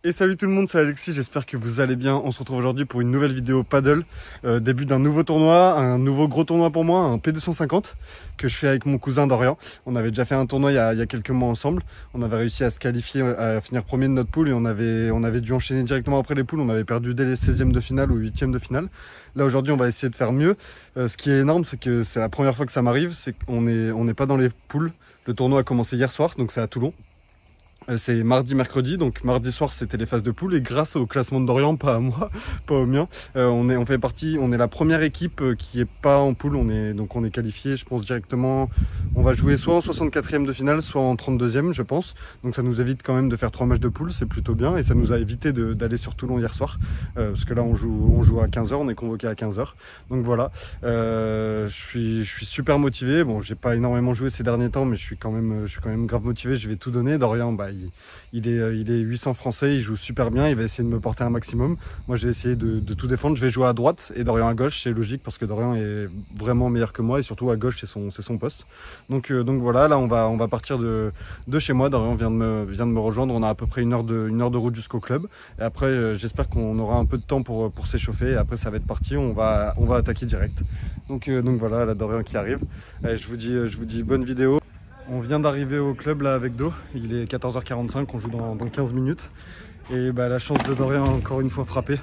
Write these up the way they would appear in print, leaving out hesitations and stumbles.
Et salut tout le monde, c'est Alexis, j'espère que vous allez bien. On se retrouve aujourd'hui pour une nouvelle vidéo paddle. Début d'un nouveau tournoi, un nouveau gros tournoi pour moi, un P250 que je fais avec mon cousin Dorian. On avait déjà fait un tournoi il y a quelques mois ensemble. On avait réussi à se qualifier, à finir premier de notre poule et on avait dû enchaîner directement après les poules. On avait perdu dès les 16e de finale ou 8e de finale. Là aujourd'hui on va essayer de faire mieux. Ce qui est énorme, c'est que c'est la première fois que ça m'arrive, c'est qu'on n'est pas dans les poules. Le tournoi a commencé hier soir, donc c'est à Toulon. C'est mardi, mercredi, donc mardi soir c'était les phases de poule et grâce au classement de Dorian, pas à moi, pas au mien, on fait partie, on est la première équipe qui est pas en poule, on est qualifié, je pense directement, on va jouer soit en 64e de finale, soit en 32e je pense, donc ça nous évite quand même de faire 3 matchs de poule, c'est plutôt bien et ça nous a évité d'aller sur Toulon hier soir, parce que là on joue à 15h, on est convoqué à 15h, donc voilà, je suis super motivé, bon j'ai pas énormément joué ces derniers temps mais je suis quand même grave motivé, je vais tout donner. Dorian, il est 800 français, il joue super bien, il va essayer de me porter un maximum. Moi, j'ai essayé de tout défendre. Je vais jouer à droite et Dorian à gauche, c'est logique parce que Dorian est vraiment meilleur que moi et surtout à gauche, c'est son poste. Donc voilà, là, on va partir de chez moi. Dorian vient de me rejoindre. On a à peu près une heure de route jusqu'au club. Et après, j'espère qu'on aura un peu de temps pour s'échauffer. Et après, ça va être parti. On va attaquer direct. Donc voilà, là, Dorian qui arrive. Allez, je vous dis bonne vidéo. On vient d'arriver au club là avec Do, il est 14h45, on joue dans 15 minutes. Et la chance de Dorian encore une fois frappé.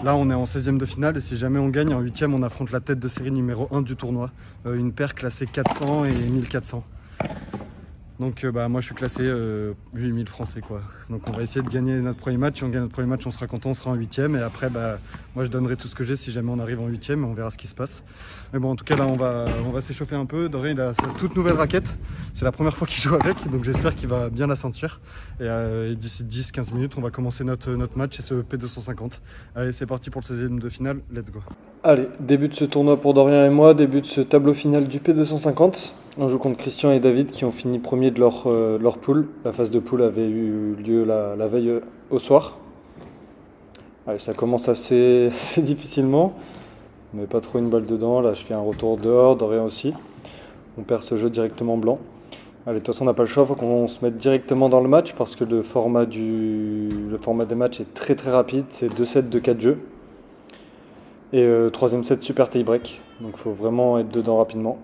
Là on est en 16e de finale et si jamais on gagne en 8e on affronte la tête de série numéro 1 du tournoi. Une paire classée 400 et 1400. Donc moi je suis classé 8000 français quoi. Donc on va essayer de gagner notre premier match. Si on gagne notre premier match on sera content, on sera en 8e. Et après moi je donnerai tout ce que j'ai si jamais on arrive en 8e. On verra ce qui se passe. Mais bon en tout cas là on va s'échauffer un peu. Dorian il a sa toute nouvelle raquette. C'est la première fois qu'il joue avec. Donc j'espère qu'il va bien la sentir. Et d'ici 10-15 minutes on va commencer notre match et ce P250. Allez c'est parti pour le 16e de finale. Let's go. Allez, début de ce tournoi pour Dorian et moi, début de ce tableau final du P250. On joue contre Christian et David qui ont fini premier de leur poule. La phase de poule avait eu lieu la veille au soir. Allez, ça commence assez difficilement. On met pas trop une balle dedans. Là, je fais un retour dehors, Dorian aussi. On perd ce jeu directement blanc. Allez, de toute façon, on n'a pas le choix, il faut qu'on se mette directement dans le match parce que le format des matchs est très très rapide. C'est 2 sets de 4 jeux. Et troisième set, super tie break. Donc il faut vraiment être dedans rapidement.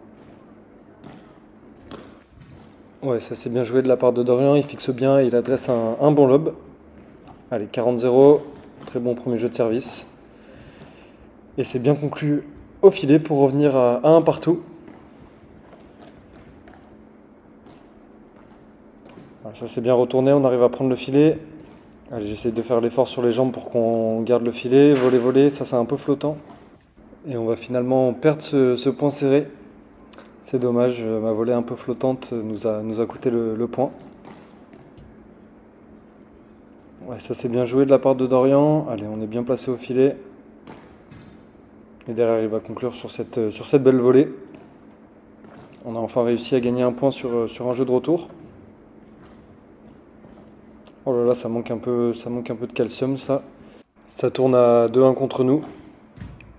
Ouais, ça c'est bien joué de la part de Dorian. Il fixe bien et il adresse un bon lob. Allez, 40-0. Très bon premier jeu de service. Et c'est bien conclu au filet pour revenir à 1 partout. Voilà, ça c'est bien retourné. On arrive à prendre le filet. Allez, j'essaie de faire l'effort sur les jambes pour qu'on garde le filet. Voler. Ça c'est un peu flottant. Et on va finalement perdre ce point serré. C'est dommage, ma volée un peu flottante nous a coûté le point. Ouais, ça c'est bien joué de la part de Dorian. Allez, on est bien placé au filet. Et derrière, il va conclure sur cette belle volée. On a enfin réussi à gagner un point sur un jeu de retour. Oh là là, ça manque un peu de calcium, ça. Ça tourne à 2-1 contre nous.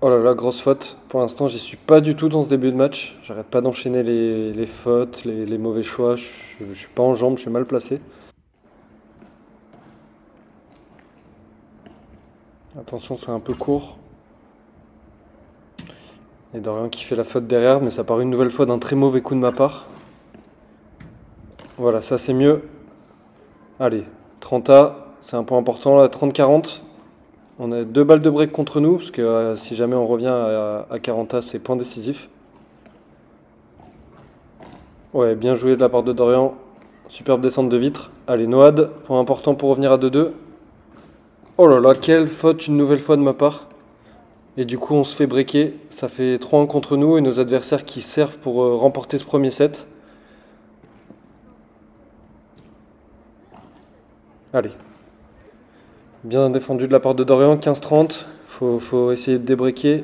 Oh là là, grosse faute. Pour l'instant, j'y suis pas du tout dans ce début de match. J'arrête pas d'enchaîner les fautes, les mauvais choix. Je suis pas en jambes, je suis mal placé. Attention, c'est un peu court. Et Dorian qui fait la faute derrière, mais ça part une nouvelle fois d'un très mauvais coup de ma part. Voilà, ça c'est mieux. Allez, 30A, c'est un point important là, 30-40. On a 2 balles de break contre nous, parce que si jamais on revient à 40A, c'est point décisif. Ouais, bien joué de la part de Dorian. Superbe descente de vitre. Allez, Noad, point important pour revenir à 2-2. Oh là là, quelle faute une nouvelle fois de ma part. Et du coup, on se fait breaker. Ça fait 3-1 contre nous et nos adversaires qui servent pour remporter ce premier set. Allez. Bien défendu de la part de Dorian, 15-30. Faut essayer de débreaker.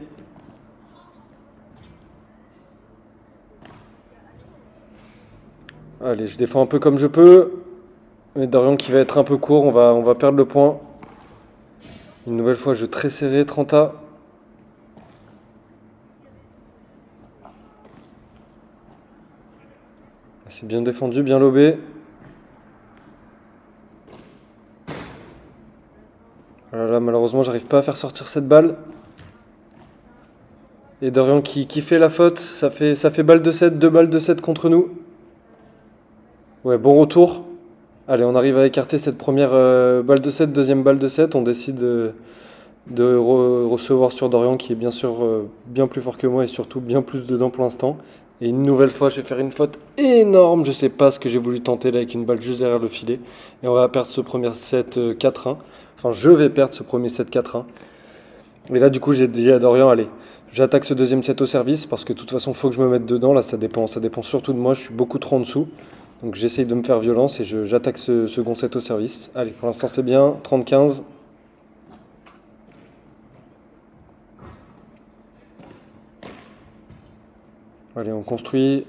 Allez, je défends un peu comme je peux. Mais Dorian qui va être un peu court, on va perdre le point. Une nouvelle fois, jeu très serré, 30A. C'est bien défendu, bien lobé. Voilà, là, malheureusement, j'arrive pas à faire sortir cette balle. Et Dorian qui fait la faute. Ça fait balle de 7, 2 balles de 7 contre nous. Ouais, bon retour. Allez, on arrive à écarter cette première balle de 7, deuxième balle de 7. On décide de recevoir sur Dorian qui est bien sûr bien plus fort que moi et surtout bien plus dedans pour l'instant. Et une nouvelle fois, je vais faire une faute énorme. Je sais pas ce que j'ai voulu tenter là avec une balle juste derrière le filet. Et on va perdre ce premier set 4-1. Enfin, je vais perdre ce premier set 4-1. Et là, du coup, j'ai dit à Dorian, allez, j'attaque ce deuxième set au service parce que de toute façon, il faut que je me mette dedans. Là, ça dépend surtout de moi. Je suis beaucoup trop en dessous. Donc, j'essaye de me faire violence et j'attaque ce second set au service. Allez, pour l'instant, c'est bien. 30-15. Allez, on construit.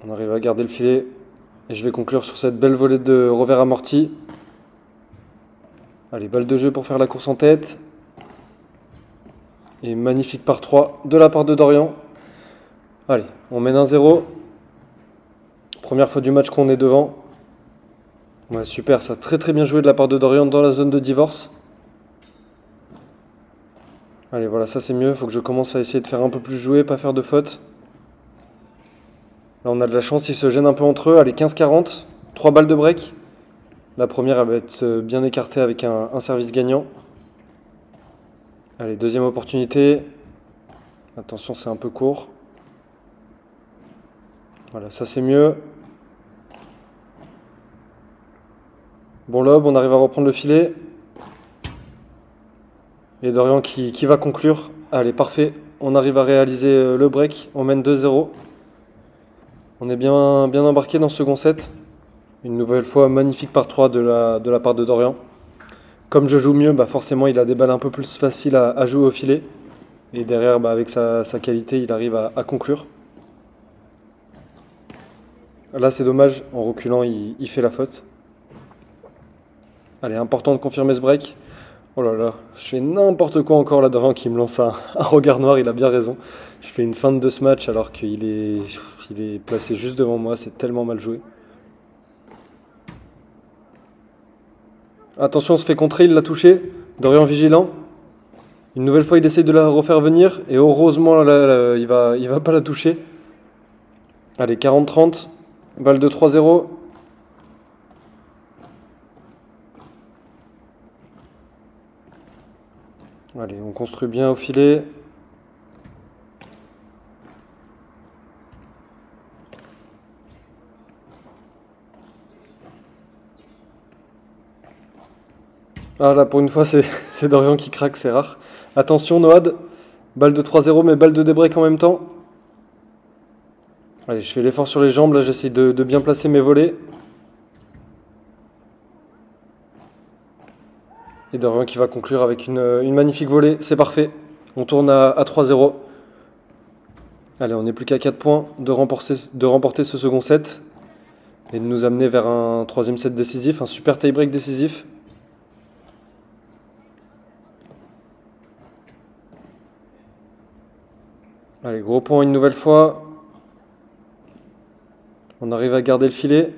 On arrive à garder le filet. Et je vais conclure sur cette belle volée de revers amorti. Allez, balle de jeu pour faire la course en tête. Et magnifique par 3 de la part de Dorian. Allez, on mène 1-0. Première fois du match qu'on est devant. Ouais, super, ça a très très bien joué de la part de Dorian dans la zone de divorce. Allez, voilà, ça c'est mieux. Il faut que je commence à essayer de faire un peu plus jouer, pas faire de faute. Là, on a de la chance, ils se gênent un peu entre eux. Allez, 15-40. 3 balles de break. La première, elle va être bien écartée avec un service gagnant. Allez, deuxième opportunité. Attention, c'est un peu court. Voilà, ça c'est mieux. Bon lob, on arrive à reprendre le filet. Et Dorian qui va conclure. Allez, parfait. On arrive à réaliser le break. On mène 2-0. On est bien, bien embarqué dans ce second set. Une nouvelle fois, magnifique par 3 de la part de Dorian. Comme je joue mieux, bah forcément, il a des balles un peu plus faciles à jouer au filet. Et derrière, bah avec sa qualité, il arrive à conclure. Là, c'est dommage. En reculant, il fait la faute. Allez, important de confirmer ce break. Oh là là, je fais n'importe quoi encore là, Dorian qui me lance un regard noir, il a bien raison. Je fais une feinte de ce match alors qu'il est placé juste devant moi, c'est tellement mal joué. Attention, on se fait contrer, il l'a touché. Dorian vigilant. Une nouvelle fois, il essaye de la refaire venir. Et heureusement, là, il va pas la toucher. Allez, 40-30. Balle de 3-0. Allez, on construit bien au filet. Ah là, pour une fois, c'est Dorian qui craque, c'est rare. Attention, Noad. Balle de 3-0, mais balle de débreak en même temps. Allez, je fais l'effort sur les jambes. Là, j'essaye de bien placer mes volets. Et Dorian qui va conclure avec une magnifique volée. C'est parfait. On tourne à 3-0. Allez, on n'est plus qu'à 4 points de remporter ce second set. Et de nous amener vers un troisième set décisif. Un super tie-break décisif. Allez, gros point une nouvelle fois. On arrive à garder le filet.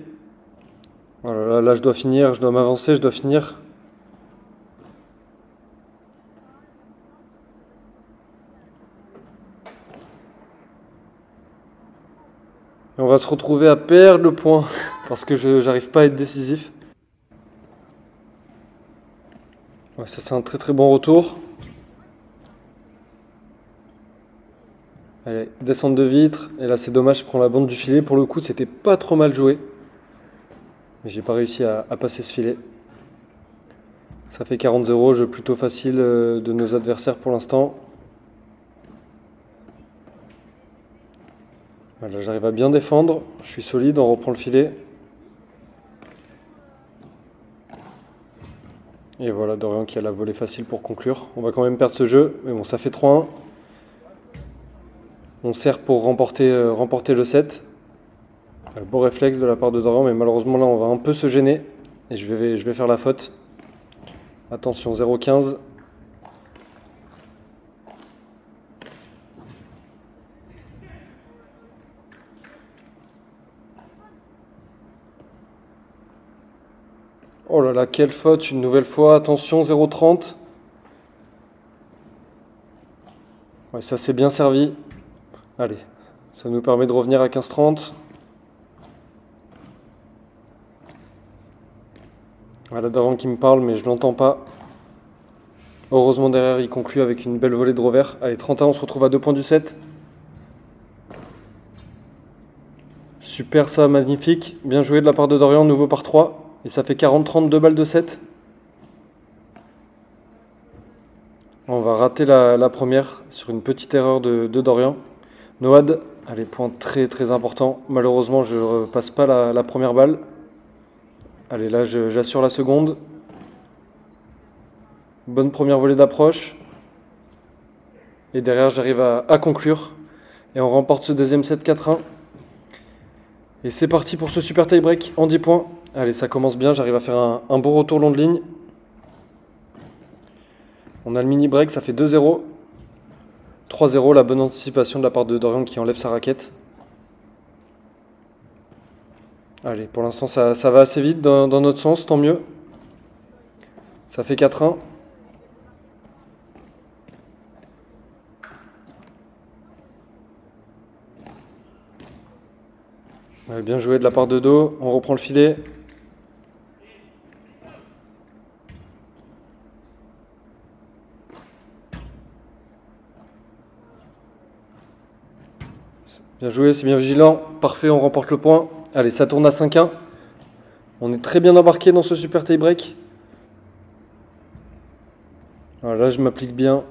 Voilà, là, je dois finir, je dois m'avancer, je dois finir. Et on va se retrouver à perdre le point parce que je n'arrive pas à être décisif. Ouais, ça, c'est un très très bon retour. Allez, descente de vitre. Et là, c'est dommage, je prends la bande du filet. Pour le coup, c'était pas trop mal joué. Mais j'ai pas réussi à passer ce filet. Ça fait 40-0, jeu plutôt facile de nos adversaires pour l'instant. Voilà, j'arrive à bien défendre. Je suis solide, on reprend le filet. Et voilà, Dorian qui a la volée facile pour conclure. On va quand même perdre ce jeu. Mais bon, ça fait 3-1. On sert pour remporter le set. Beau réflexe de la part de Dorian, mais malheureusement là on va un peu se gêner. Et je vais faire la faute. Attention, 0-15. Oh là là, quelle faute, une nouvelle fois. Attention, 0,30. Ouais, ça c'est bien servi. Allez, ça nous permet de revenir à 15,30. Voilà Dorian qui me parle, mais je l'entends pas. Heureusement derrière, il conclut avec une belle volée de revers. Allez, 31, on se retrouve à 2 points du 7. Super ça, magnifique. Bien joué de la part de Dorian, nouveau par 3. Et ça fait 40-32 balles de 7. On va rater la première sur une petite erreur de Dorian. Noad, allez, point très très important. Malheureusement, je ne repasse pas la première balle. Allez, là, j'assure la seconde. Bonne première volée d'approche. Et derrière, j'arrive à conclure. Et on remporte ce deuxième set 4-1. Et c'est parti pour ce super tie-break en 10 points. Allez, ça commence bien, j'arrive à faire un bon retour long de ligne. On a le mini-break, ça fait 2-0. 3-0, la bonne anticipation de la part de Dorian qui enlève sa raquette. Allez, pour l'instant, ça va assez vite dans notre sens, tant mieux. Ça fait 4-1. Ouais, bien joué de la part de Do, on reprend le filet. Bien joué, c'est bien vigilant. Parfait, on remporte le point. Allez, ça tourne à 5-1. On est très bien embarqué dans ce super tie-break. Voilà, là, je m'applique bien.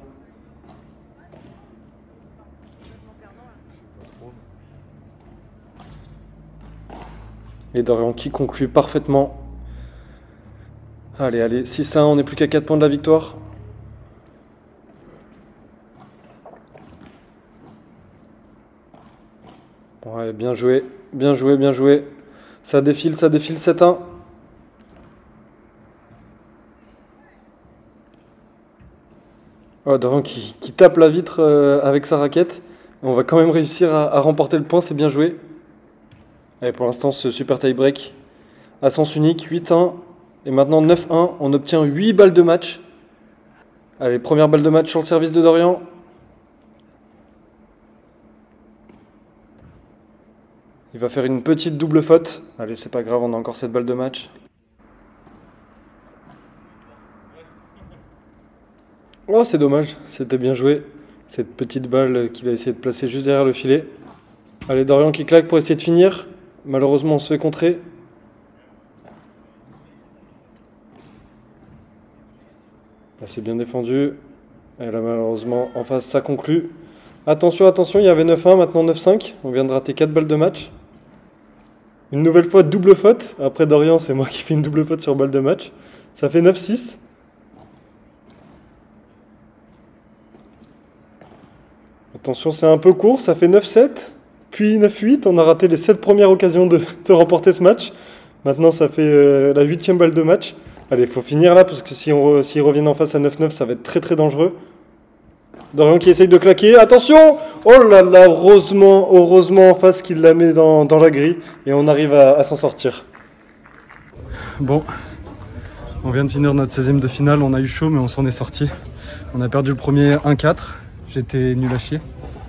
Et Dorian qui conclut parfaitement. Allez, 6-1, on n'est plus qu'à 4 points de la victoire. Ouais, bien joué, bien joué, bien joué. Ça défile, 7-1. Oh, Dorian qui tape la vitre avec sa raquette. On va quand même réussir à remporter le point, c'est bien joué. Allez, pour l'instant, ce super tie-break à sens unique, 8-1. Et maintenant 9-1, on obtient 8 balles de match. Allez, première balle de match sur le service de Dorian. Il va faire une petite double faute. Allez, c'est pas grave, on a encore cette balle de match. Oh, c'est dommage, c'était bien joué. Cette petite balle qu'il a essayé de placer juste derrière le filet. Allez, Dorian qui claque pour essayer de finir. Malheureusement, on se fait contrer. Là, c'est bien défendu. Et là, malheureusement, en face, ça conclut. Attention, attention, il y avait 9-1, maintenant 9-5. On vient de rater 4 balles de match. Une nouvelle fois, double faute. Après Dorian, c'est moi qui fais une double faute sur balle de match. Ça fait 9-6. Attention, c'est un peu court, ça fait 9-7. Puis 9-8, on a raté les 7 premières occasions de remporter ce match. Maintenant, ça fait la 8e balle de match. Allez, il faut finir là, parce que s'ils reviennent en face à 9-9, ça va être très très dangereux. Dorian qui essaye de claquer. Attention! Oh là là, heureusement en face qu'il la met dans la grille. Et on arrive à s'en sortir. Bon, on vient de finir notre 16e de finale. On a eu chaud, mais on s'en est sorti. On a perdu le premier 1-4. J'étais nul à chier.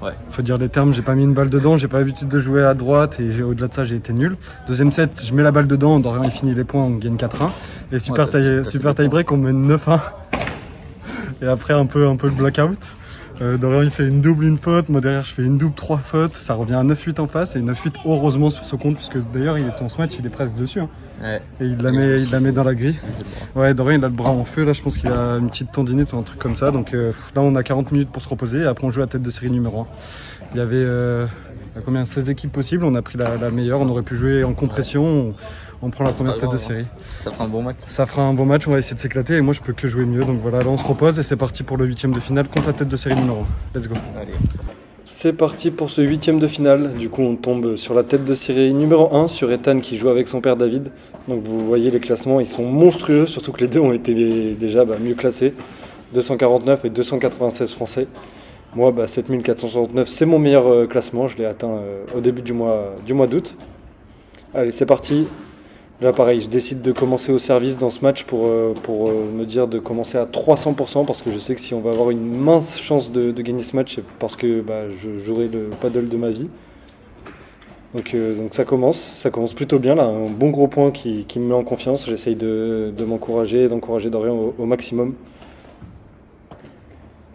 Ouais. Faut dire les termes, j'ai pas mis une balle dedans, j'ai pas l'habitude de jouer à droite et au-delà de ça j'ai été nul. Deuxième set, je mets la balle dedans, Dorian il finit les points, on gagne 4-1. Et super tie-break, on mène 9-1. Et après un peu le blackout. Dorian il fait une double, une faute, moi derrière je fais une double, 3 fautes, ça revient à 9-8 en face et 9-8 heureusement sur ce compte, puisque d'ailleurs il est en ce match, il est presque dessus. Hein. Ouais. Et il la met dans la grille. Ouais, Dorian il a le bras en feu, là je pense qu'il a une petite tendinite ou un truc comme ça. Donc là on a 40 minutes pour se reposer et après on joue à tête de série numéro 1. Il y avait combien 16 équipes possibles, on a pris la meilleure, on aurait pu jouer en compression, on prend la première tête de série. Ça fera un bon match. Ça fera un bon match, on va essayer de s'éclater et moi je peux que jouer mieux. Donc voilà, là on se repose et c'est parti pour le 8e de finale contre la tête de série numéro 1. Let's go. Allez. C'est parti pour ce 8e de finale. Du coup on tombe sur la tête de série numéro 1, sur Ethan qui joue avec son père David. Donc vous voyez les classements, ils sont monstrueux, surtout que les deux ont été déjà mieux classés. 249 et 296 français. Moi 7469 c'est mon meilleur classement, je l'ai atteint au début du mois d'août. Allez c'est parti. Là, pareil, je décide de commencer au service dans ce match pour me dire de commencer à 300% parce que je sais que si on va avoir une mince chance de gagner ce match, c'est parce que bah, je jouerai le paddle de ma vie. Donc ça commence plutôt bien là, un bon gros point qui me met en confiance. J'essaye de m'encourager, d'encourager Dorian au maximum.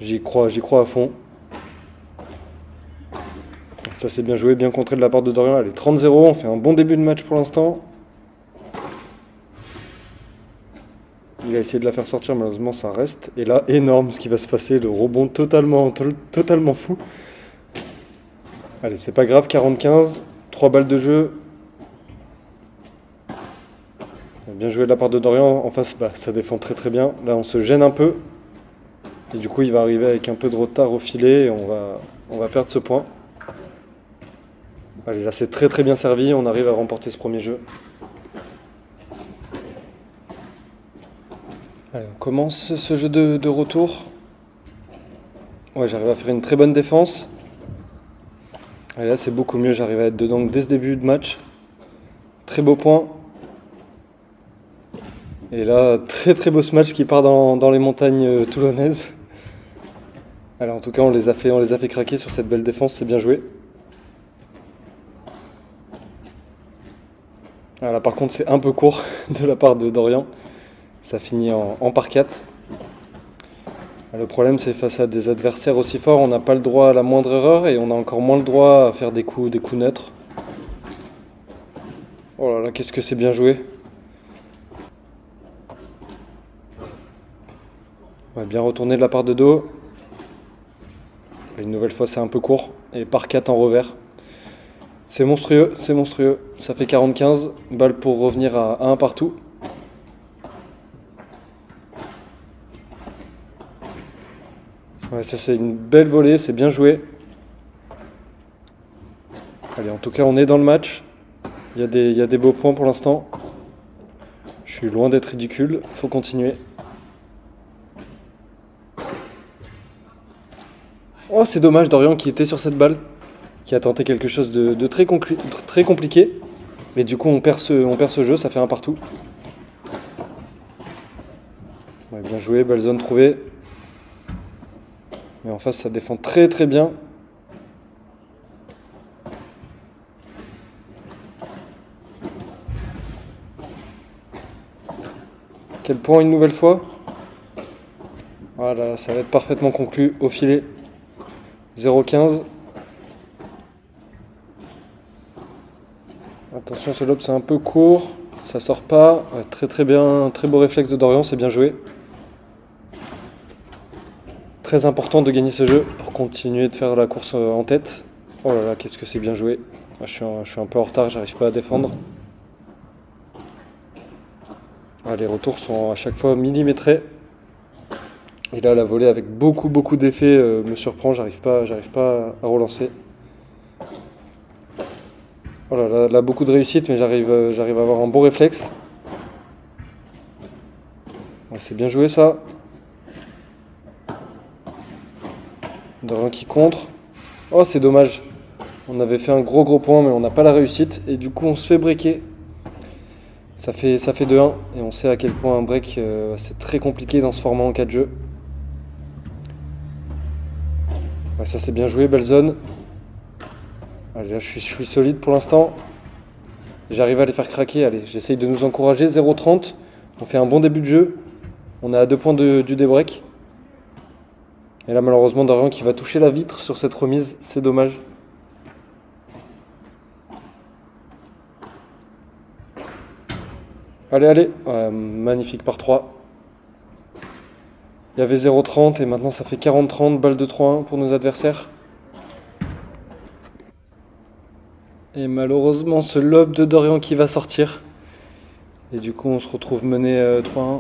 J'y crois à fond. Ça c'est bien joué, bien contré de la part de Dorian. Allez, 30-0, on fait un bon début de match pour l'instant. Il a essayé de la faire sortir, malheureusement ça reste. Et là, énorme ce qui va se passer, le rebond totalement fou. Allez, c'est pas grave, 40-15, 3 balles de jeu. Bien joué de la part de Dorian. En face, bah, ça défend très bien. Là, on se gêne un peu. Et du coup, il va arriver avec un peu de retard au filet et on va perdre ce point. Allez, là, c'est très bien servi. On arrive à remporter ce premier jeu. Allez, on commence ce jeu de retour. Ouais, j'arrive à faire une très bonne défense. Et là, c'est beaucoup mieux. J'arrive à être dedans dès ce début de match. Très beau point. Et là, très beau ce match qui part dans les montagnes toulonnaises. Alors, en tout cas, on les a fait craquer sur cette belle défense. C'est bien joué. Alors là, par contre, c'est un peu court de la part de Dorian. Ça finit en par 4. Le problème, c'est face à des adversaires aussi forts, on n'a pas le droit à la moindre erreur et on a encore moins le droit à faire des coups neutres. Oh là là, qu'est-ce que c'est bien joué. Ouais, bien retourné de la part de Do. Une nouvelle fois, c'est un peu court. Et par 4 en revers. C'est monstrueux. Ça fait 40-15. Balle pour revenir à 1 partout. Ouais, ça c'est une belle volée, c'est bien joué. Allez, en tout cas, on est dans le match. Il y a des beaux points pour l'instant. Je suis loin d'être ridicule, faut continuer. Oh, c'est dommage, Dorian qui était sur cette balle, qui a tenté quelque chose de très compliqué. Mais du coup, on perd ce jeu, ça fait 1 partout. Ouais, bien joué, belle zone trouvée. Mais en face, ça défend très bien. Quel point une nouvelle fois. Voilà, ça va être parfaitement conclu au filet. 0-15. Attention, ce lob c'est un peu court. Ça sort pas. Ouais, très bien, très beau réflexe de Dorian, c'est bien joué. Très important de gagner ce jeu pour continuer de faire la course en tête. Oh là là, qu'est-ce que c'est bien joué. Je suis un peu en retard, j'arrive pas à défendre. Ah, les retours sont à chaque fois millimétrés. Et là, la volée avec beaucoup d'effets me surprend, j'arrive pas à relancer. Oh là, beaucoup de réussite, mais j'arrive à avoir un bon réflexe. Ouais, c'est bien joué ça. Dorian qui contre. Oh, c'est dommage. On avait fait un gros point, mais on n'a pas la réussite. Et du coup, on se fait breaker. Ça fait 2-1. Et on sait à quel point un break, c'est très compliqué dans ce format en 4 jeux. Ouais, ça, c'est bien joué. Belle zone. Allez, là, je suis solide pour l'instant. J'arrive à les faire craquer. Allez, j'essaye de nous encourager. 0-30. On fait un bon début de jeu. On est à 2 points du débreak. Et là, malheureusement, Dorian qui va toucher la vitre sur cette remise. C'est dommage. Allez. Ouais, magnifique par 3. Il y avait 0-30 et maintenant ça fait 40-30. Balle de 3-1 pour nos adversaires. Et malheureusement, ce lob de Dorian qui va sortir. Et du coup, on se retrouve mené 3-1.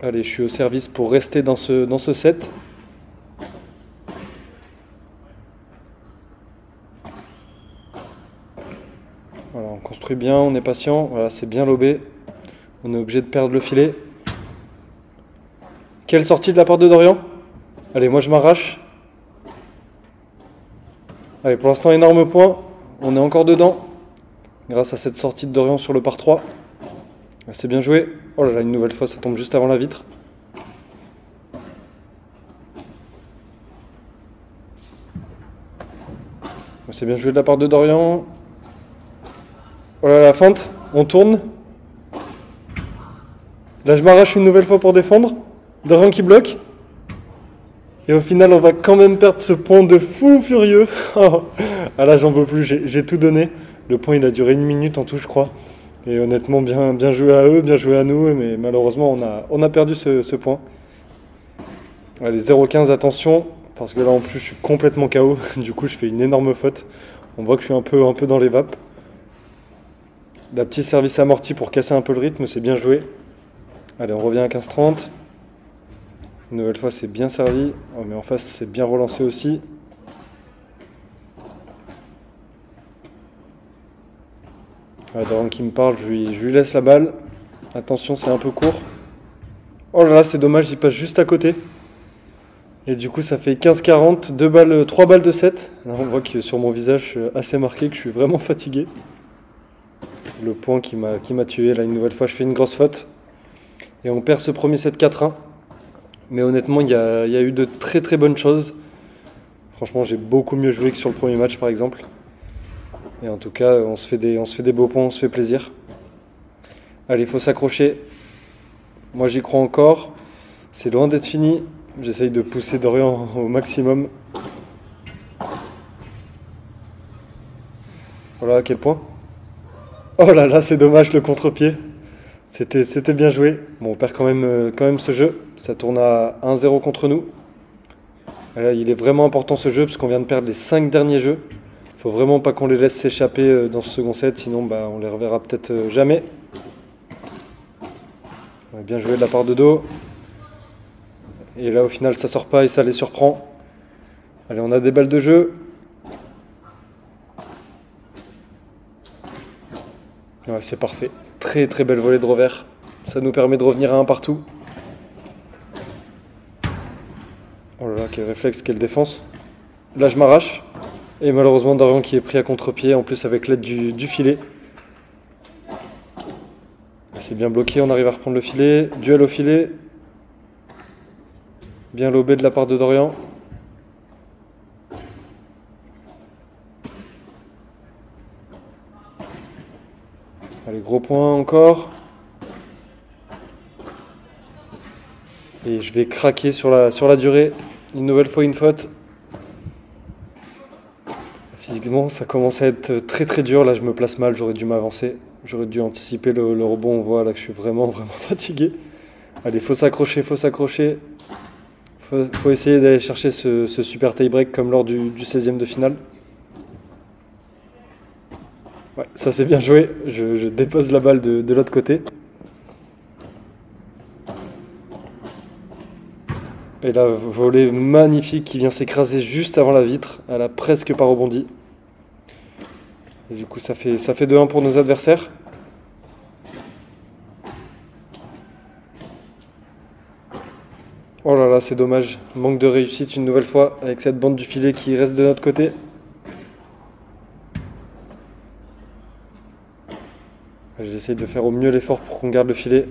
Allez, je suis au service pour rester dans ce set. Voilà, on construit bien, on est patient. Voilà, c'est bien lobé. On est obligé de perdre le filet. Quelle sortie de la part de Dorian. Allez, moi je m'arrache. Allez, pour l'instant, énorme point. On est encore dedans. grâce à cette sortie de Dorian sur le par 3. C'est bien joué. Oh là là, une nouvelle fois, ça tombe juste avant la vitre. C'est bien joué de la part de Dorian. Oh là là, la feinte. On tourne. Là, je m'arrache une nouvelle fois pour défendre. Dorian qui bloque. Et au final, on va quand même perdre ce point de fou furieux. Ah là, j'en peux plus, j'ai tout donné. Le point, il a duré 1 minute en tout, je crois. Et honnêtement, bien joué à eux, bien joué à nous. Mais malheureusement, on a perdu ce point. Allez, 0,15, attention. Parce que là, en plus, je suis complètement KO. Du coup, je fais une énorme faute. On voit que je suis un peu dans les vapes. La petite service amorti pour casser un peu le rythme, c'est bien joué. Allez, on revient à 15-30. Une nouvelle fois, c'est bien servi. Oh, mais en face, c'est bien relancé aussi. Dorian qui me parle, je lui laisse la balle. Attention, c'est un peu court. Oh là là, c'est dommage, il passe juste à côté. Et du coup, ça fait 15-40, 3 balles de 7. Là, on voit que sur mon visage, je suis assez marqué, que je suis vraiment fatigué. Le point qui m'a tué. Là, une nouvelle fois, je fais une grosse faute. Et on perd ce premier set 4-1. Mais honnêtement, il y a eu de très très bonnes choses. Franchement, j'ai beaucoup mieux joué que sur le premier match, par exemple. Et en tout cas, on se fait des beaux points, on se fait plaisir. Allez, il faut s'accrocher. Moi, j'y crois encore. C'est loin d'être fini. J'essaye de pousser Dorian au maximum. Voilà, à quel point. Oh là là, c'est dommage le contre-pied. C'était bien joué. Bon, on perd quand même ce jeu. Ça tourne à 1-0 contre nous. Et là, il est vraiment important ce jeu parce qu'on vient de perdre les 5 derniers jeux. Il faut vraiment pas qu'on les laisse s'échapper dans ce second set, sinon on les reverra peut-être jamais. Ouais, bien joué de la part de Do. Et là, au final, ça sort pas et ça les surprend. Allez, on a des balles de jeu. Ouais, c'est parfait. Très très belle volée de revers. Ça nous permet de revenir à un partout. Oh là là, quel réflexe, quelle défense. Là, je m'arrache. Et malheureusement, Dorian qui est pris à contre-pied, en plus avec l'aide du filet. C'est bien bloqué, on arrive à reprendre le filet. Duel au filet. Bien lobé de la part de Dorian. Allez, gros point encore. Et je vais craquer sur la durée. Une nouvelle fois une faute. Physiquement, ça commence à être très très dur. Là, je me place mal, j'aurais dû m'avancer. J'aurais dû anticiper le rebond. On voit là que je suis vraiment fatigué. Allez, faut s'accrocher, faut s'accrocher. Faut essayer d'aller chercher ce super tie-break comme lors du 16e de finale. Ouais, ça c'est bien joué. Je dépose la balle de l'autre côté. Et la volée magnifique qui vient s'écraser juste avant la vitre. Elle a presque pas rebondi. Et du coup, ça fait 2-1 pour nos adversaires. Oh là là, c'est dommage. Manque de réussite une nouvelle fois avec cette bande du filet qui reste de notre côté. J'essaye de faire au mieux l'effort pour qu'on garde le filet.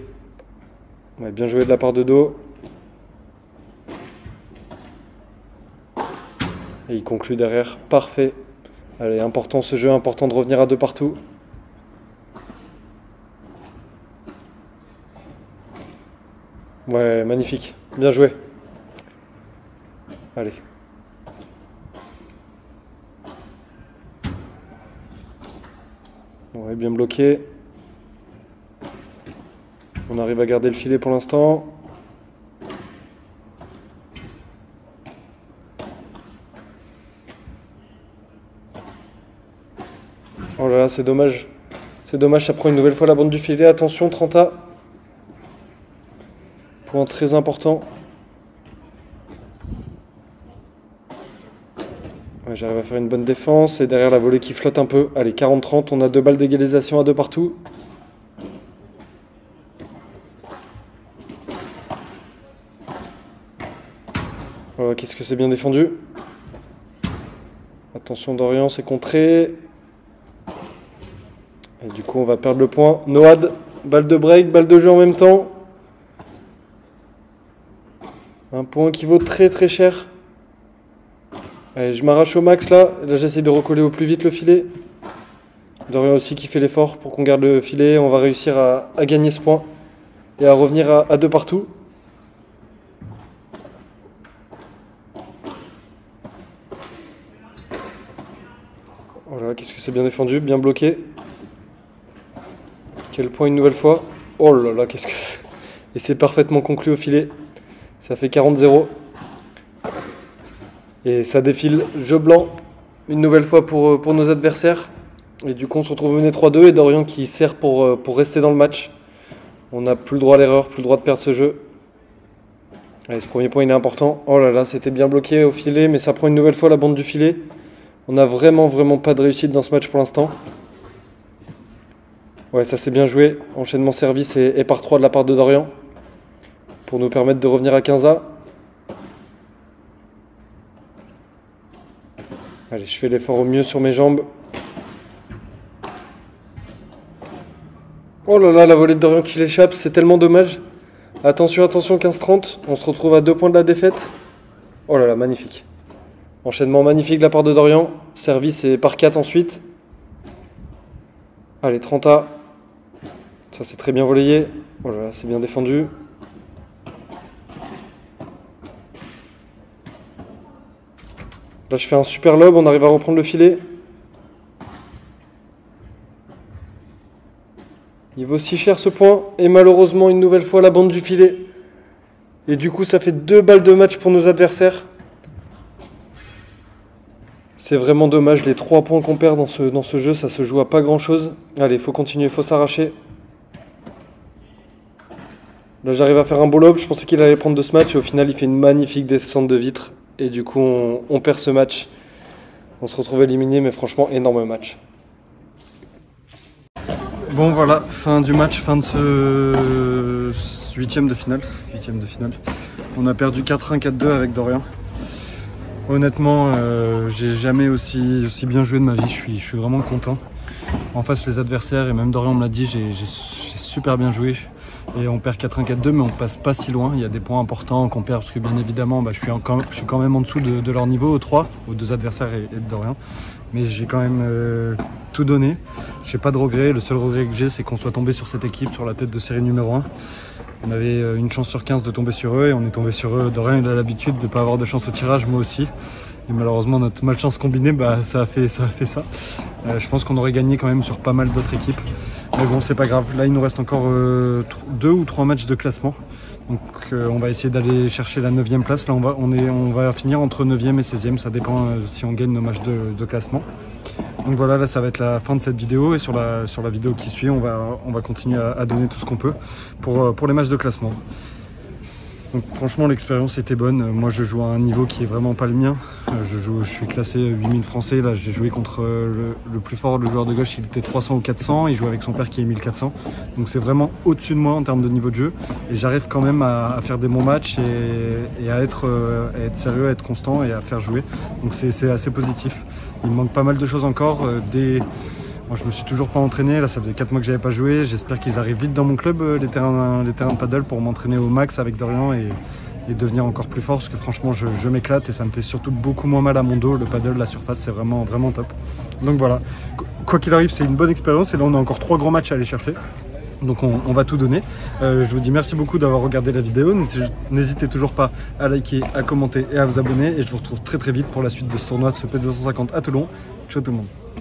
Ouais, bien joué de la part de Do. Et il conclut derrière. Parfait. Allez, important ce jeu, important de revenir à 2 partout. Ouais, magnifique. Bien joué. Allez. Ouais, bien bloqué. On arrive à garder le filet pour l'instant. Oh là là, c'est dommage. C'est dommage, ça prend une nouvelle fois la bande du filet. Attention, 30A. Point très important. Ouais, j'arrive à faire une bonne défense. Et derrière la volée qui flotte un peu. Allez, 40-30, on a 2 balles d'égalisation à 2 partout. Voilà, qu'est-ce que c'est bien défendu. Attention Dorian, c'est contré. Et du coup, on va perdre le point. Noad, balle de break, balle de jeu en même temps. Un point qui vaut très très cher. Allez, je m'arrache au max là. Là, j'essaie de recoller au plus vite le filet. Dorian aussi qui fait l'effort pour qu'on garde le filet. On va réussir à gagner ce point et à revenir à 2 partout. Voilà, qu'est-ce que c'est bien défendu, bien bloqué. Quel point une nouvelle fois. Oh là là, qu'est-ce que c'est. Et c'est parfaitement conclu au filet. Ça fait 40-0. Et ça défile jeu blanc une nouvelle fois pour nos adversaires. Et du coup, on se retrouve mené 3-2 et Dorian qui sert pour rester dans le match. On n'a plus le droit à l'erreur, plus le droit de perdre ce jeu. Allez, ce premier point, il est important. Oh là là, c'était bien bloqué au filet, mais ça prend une nouvelle fois la bande du filet. On n'a vraiment pas de réussite dans ce match pour l'instant. Ouais, ça c'est bien joué. Enchaînement service et par 3 de la part de Dorian. Pour nous permettre de revenir à 15A. Allez, je fais l'effort au mieux sur mes jambes. Oh là là, la volée de Dorian qui l'échappe, c'est tellement dommage. Attention, attention, 15-30. On se retrouve à 2 points de la défaite. Oh là là, magnifique. Enchaînement magnifique de la part de Dorian. Service et par 4 ensuite. Allez, 30A. Ça c'est très bien volleyé. Oh là là, c'est bien défendu. Là, je fais un super lob, on arrive à reprendre le filet. Il vaut si cher ce point. Et malheureusement, une nouvelle fois, la bande du filet. Et du coup, ça fait 2 balles de match pour nos adversaires. C'est vraiment dommage. Les 3 points qu'on perd dans ce jeu, ça se joue à pas grand-chose. Allez, il faut continuer, il faut s'arracher. Là, j'arrive à faire un beau lob. Je pensais qu'il allait prendre de ce match. Et au final, il fait une magnifique descente de vitre. Et du coup, on perd ce match. On se retrouve éliminé, mais franchement, énorme match. Bon voilà, fin du match, fin de ce 8e de finale. On a perdu 4-1, 4-2 avec Dorian. Honnêtement, j'ai jamais aussi bien joué de ma vie, je suis vraiment content. En face, les adversaires, et même Dorian me l'a dit, j'ai super bien joué. Et on perd 4-1, 4-2, mais on passe pas si loin. Il y a des points importants qu'on perd parce que bien évidemment, je suis quand même en dessous de leur niveau, aux 2 adversaires et de Dorian. Mais j'ai quand même tout donné. J'ai pas de regrets. Le seul regret que j'ai, c'est qu'on soit tombé sur cette équipe, sur la tête de série numéro 1. On avait une chance sur 15 de tomber sur eux et on est tombé sur eux. Dorian, il a l'habitude de ne pas avoir de chance au tirage, moi aussi. Et malheureusement, notre malchance combinée, ça a fait ça. Je pense qu'on aurait gagné quand même sur pas mal d'autres équipes. Mais bon, c'est pas grave. Là, il nous reste encore 2 ou 3 matchs de classement. Donc on va essayer d'aller chercher la 9e place. Là, on va finir entre 9e et 16e. Ça dépend si on gagne nos matchs de classement. Donc voilà, là, ça va être la fin de cette vidéo. Et sur la vidéo qui suit, on va continuer à donner tout ce qu'on peut pour les matchs de classement. Donc franchement, l'expérience était bonne. Moi, je joue à un niveau qui est vraiment pas le mien. Je suis classé 8000 français. Là, j'ai joué contre le plus fort, le joueur de gauche, il était 300 ou 400. Il joue avec son père qui est 1400. Donc c'est vraiment au-dessus de moi en termes de niveau de jeu. Et j'arrive quand même à faire des bons matchs et à être sérieux, à être constant et à faire jouer. Donc c'est assez positif. Il me manque pas mal de choses encore. Moi, je me suis toujours pas entraîné, là ça faisait 4 mois que j'avais pas joué. J'espère qu'ils arrivent vite dans mon club, les terrains de paddle, pour m'entraîner au max avec Dorian et devenir encore plus fort, parce que franchement je m'éclate et ça me fait surtout beaucoup moins mal à mon dos. Le paddle, la surface, c'est vraiment top. Donc voilà, quoi qu'il arrive, c'est une bonne expérience et là on a encore 3 grands matchs à aller chercher. Donc on va tout donner. Je vous dis merci beaucoup d'avoir regardé la vidéo. N'hésitez toujours pas à liker, à commenter et à vous abonner. Et je vous retrouve très vite pour la suite de ce tournoi de ce P250 à Toulon. Ciao tout le monde.